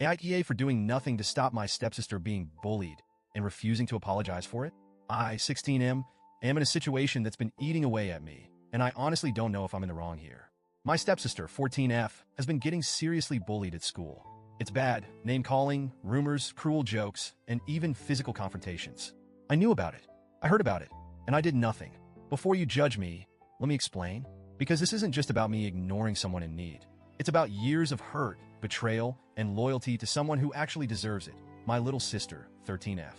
AITA for doing nothing to stop my stepsister being bullied and refusing to apologize for it? I, 16M, am in a situation that's been eating away at me, and I honestly don't know if I'm in the wrong here. My stepsister, 14F, has been getting seriously bullied at school. It's bad, name-calling, rumors, cruel jokes, and even physical confrontations. I knew about it. I heard about it, and I did nothing. Before you judge me, let me explain. Because this isn't just about me ignoring someone in need. It's about years of hurt, betrayal, and loyalty to someone who actually deserves it. My little sister, 13F.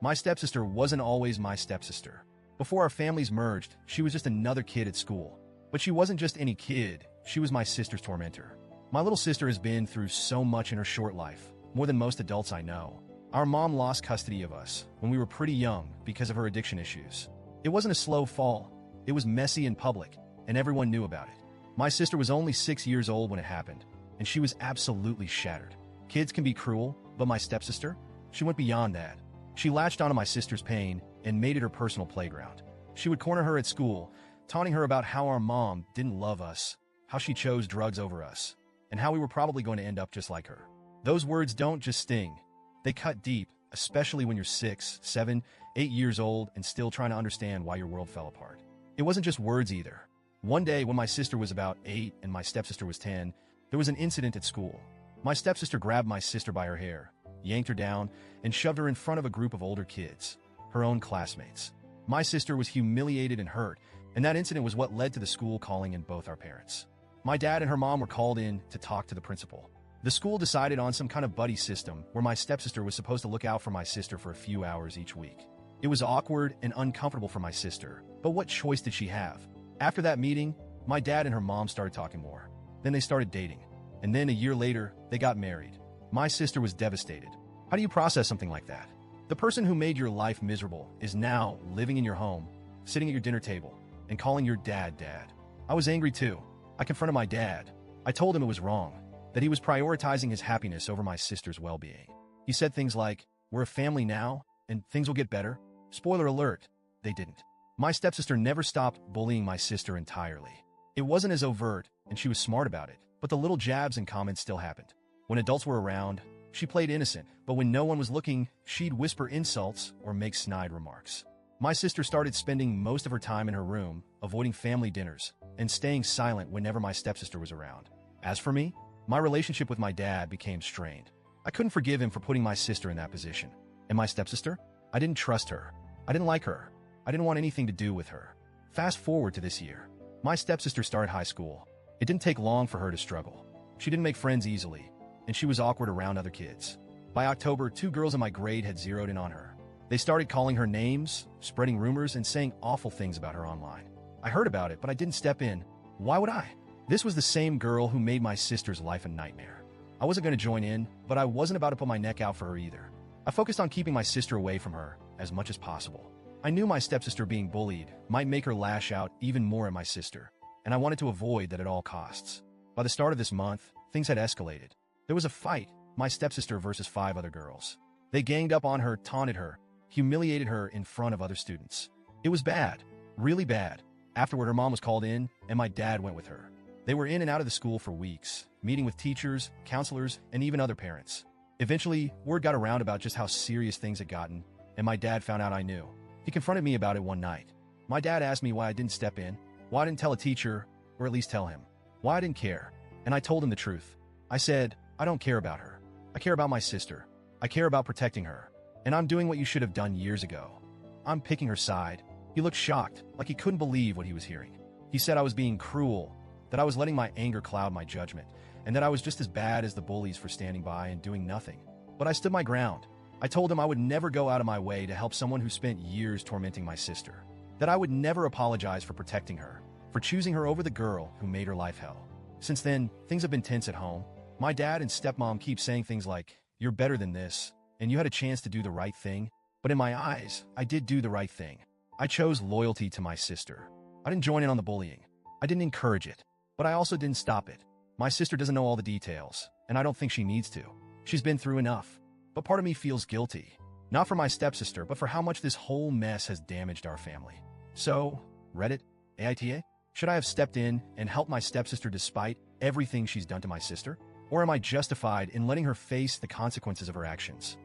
My stepsister wasn't always my stepsister. Before our families merged, she was just another kid at school. But she wasn't just any kid, she was my sister's tormentor. My little sister has been through so much in her short life, more than most adults I know. Our mom lost custody of us when we were pretty young because of her addiction issues. It wasn't a slow fall, it was messy and public, and everyone knew about it. My sister was only 6 years old when it happened, and she was absolutely shattered. Kids can be cruel, but my stepsister? She went beyond that. She latched onto my sister's pain and made it her personal playground. She would corner her at school, taunting her about how our mom didn't love us, how she chose drugs over us, and how we were probably going to end up just like her. Those words don't just sting. They cut deep, especially when you're 6, 7, 8 years old and still trying to understand why your world fell apart. It wasn't just words either. One day when my sister was about 8 and my stepsister was 10, there was an incident at school. My stepsister grabbed my sister by her hair, yanked her down, and shoved her in front of a group of older kids, her own classmates. My sister was humiliated and hurt, and that incident was what led to the school calling in both our parents. My dad and her mom were called in to talk to the principal. The school decided on some kind of buddy system where my stepsister was supposed to look out for my sister for a few hours each week. It was awkward and uncomfortable for my sister, but what choice did she have? After that meeting, my dad and her mom started talking more. Then they started dating. And then a year later, they got married. My sister was devastated. How do you process something like that? The person who made your life miserable is now living in your home, sitting at your dinner table, and calling your dad dad. I was angry too. I confronted my dad. I told him it was wrong, that he was prioritizing his happiness over my sister's well-being. He said things like, "We're a family now, and things will get better." Spoiler alert, they didn't. My stepsister never stopped bullying my sister entirely. It wasn't as overt, and she was smart about it, but the little jabs and comments still happened. When adults were around, she played innocent, but when no one was looking, she'd whisper insults or make snide remarks. My sister started spending most of her time in her room, avoiding family dinners, and staying silent whenever my stepsister was around. As for me, my relationship with my dad became strained. I couldn't forgive him for putting my sister in that position. And my stepsister? I didn't trust her. I didn't like her. I didn't want anything to do with her. Fast forward to this year. My stepsister started high school. It didn't take long for her to struggle. She didn't make friends easily, and she was awkward around other kids. By October, 2 girls in my grade had zeroed in on her. They started calling her names, spreading rumors, and saying awful things about her online. I heard about it, but I didn't step in. Why would I? This was the same girl who made my sister's life a nightmare. I wasn't going to join in, but I wasn't about to put my neck out for her either. I focused on keeping my sister away from her as much as possible. I knew my stepsister being bullied might make her lash out even more at my sister, and I wanted to avoid that at all costs. By the start of this month, things had escalated. There was a fight, my stepsister versus 5 other girls. They ganged up on her, taunted her, humiliated her in front of other students. It was bad, really bad. Afterward, her mom was called in, and my dad went with her. They were in and out of the school for weeks, meeting with teachers, counselors, and even other parents. Eventually, word got around about just how serious things had gotten, and my dad found out I knew. He confronted me about it one night. My dad asked me why I didn't step in, why I didn't tell a teacher, or at least tell him, why I didn't care. And I told him the truth. I said, I don't care about her. I care about my sister. I care about protecting her. And I'm doing what you should have done years ago. I'm picking her side. He looked shocked, like he couldn't believe what he was hearing. He said I was being cruel, that I was letting my anger cloud my judgment, and that I was just as bad as the bullies for standing by and doing nothing. But I stood my ground. I told him I would never go out of my way to help someone who spent years tormenting my sister, that I would never apologize for protecting her, for choosing her over the girl who made her life hell. Since then, things have been tense at home. My dad and stepmom keep saying things like, "You're better than this, and you had a chance to do the right thing." But in my eyes, I did do the right thing. I chose loyalty to my sister. I didn't join in on the bullying. I didn't encourage it, but I also didn't stop it. My sister doesn't know all the details, and I don't think she needs to. She's been through enough. But part of me feels guilty. Not for my stepsister, but for how much this whole mess has damaged our family. So, Reddit, AITA, should I have stepped in and helped my stepsister despite everything she's done to my sister? Or am I justified in letting her face the consequences of her actions?